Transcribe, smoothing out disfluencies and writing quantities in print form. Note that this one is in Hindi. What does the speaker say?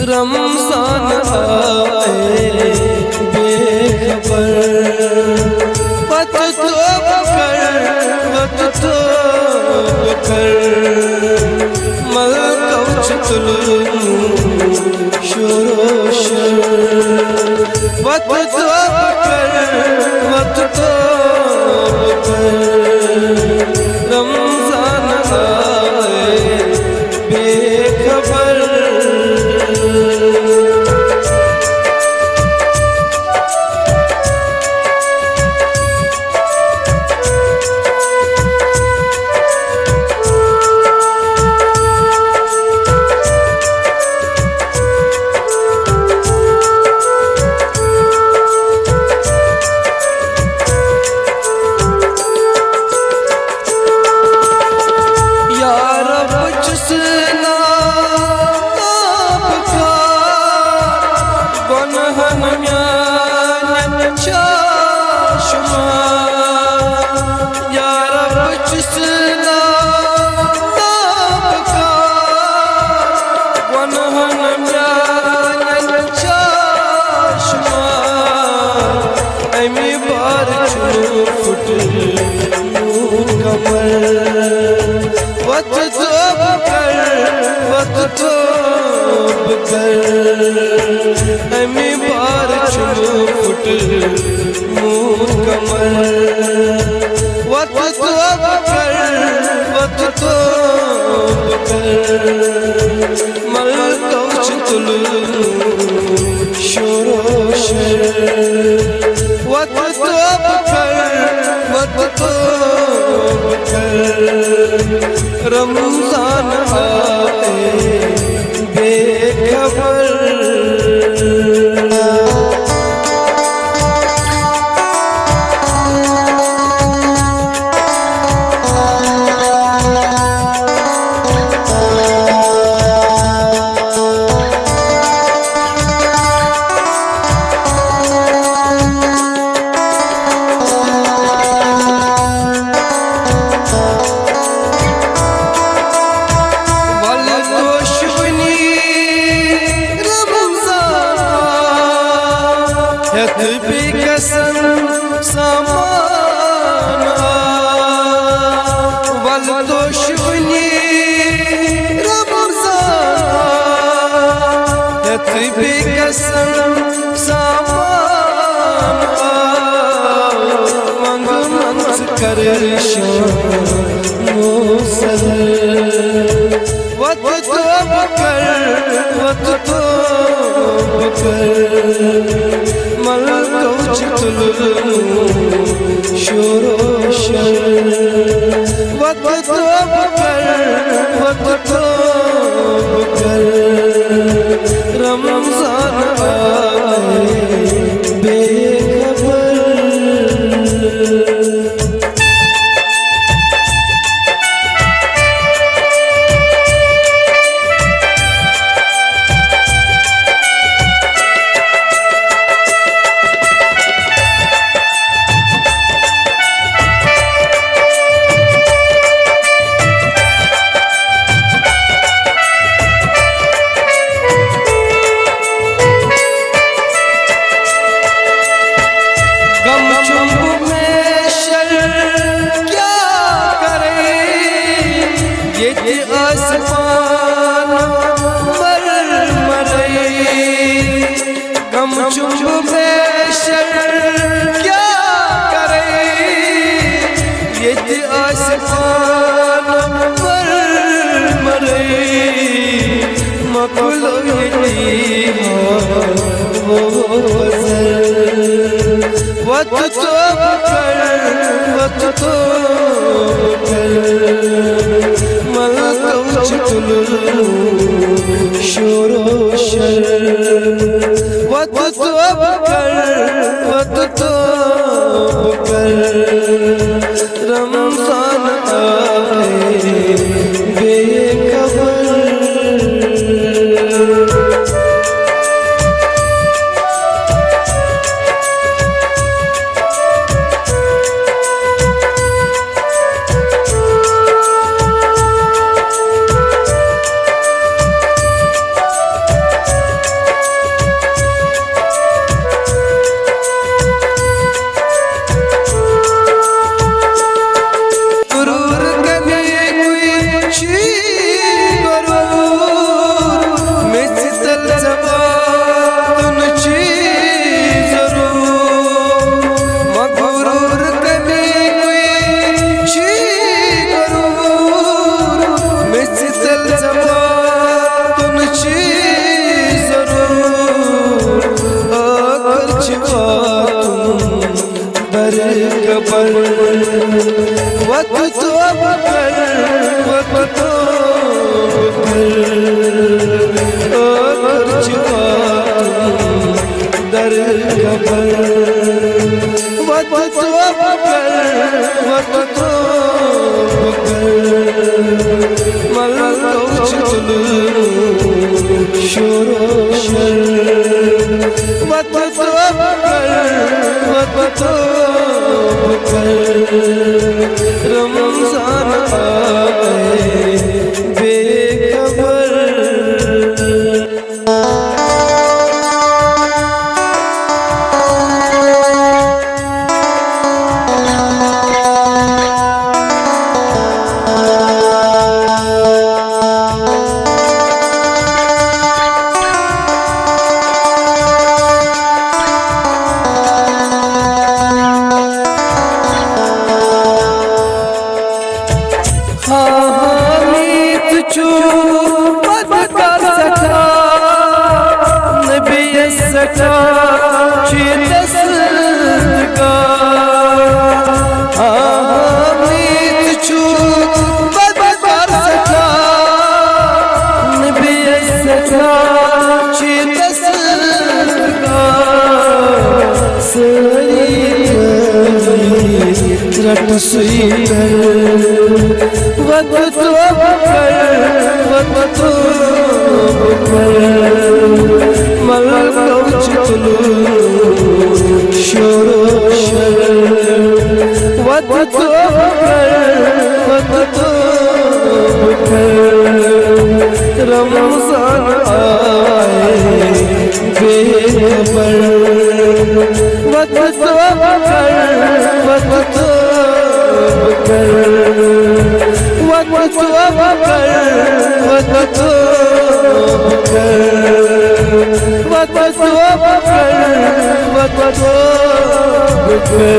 रमजान आए बेखबर, वत तो कर मल कौच तुलू शोरो शर, वत तो कर रमजान आए बेखबर। हमें बार चुनो फुट मूर कमर, वत तो कर मल कौच तुलू शोरो शर, वत तो कर रमजान आए बेखबर। कसम समाना वल तो शुनी रमजान, भी कसम समाना मंग मंस कर मोसल, वत तो कर मल कौच तुलू शोरो शर, वत तो कर रमजान आए बेखबर। आसमान मर मरे गम चुंब में शर क्या करे, ये आसमान मर मरे मकुल वत तो कर मल कौच तुलू शोरो शर, वत तो कर रमजान आए बेखबर। अब कर, वक्त अब कर, कर चुका दर खबर, वक्त अब कर, वक्त अब कर, मल चुलू शोरो शर, वक्त अब कर, वक्त अब कर, रमजान आए बेखबर। सका दस्तगा आमीत छू बदकार सका नबी सका दस्तगा सरी रट सुई वक्त अब कर, वक्त अब कर, मल चुलू शोरो शर, वक्त अब कर, वक्त अब कर, रमजान आए बेखबर, वक्त अब कर, वक्त अब कर, वक्त अब कर, वक्त अब कर, वक्त अब कर, वक्त अब कर।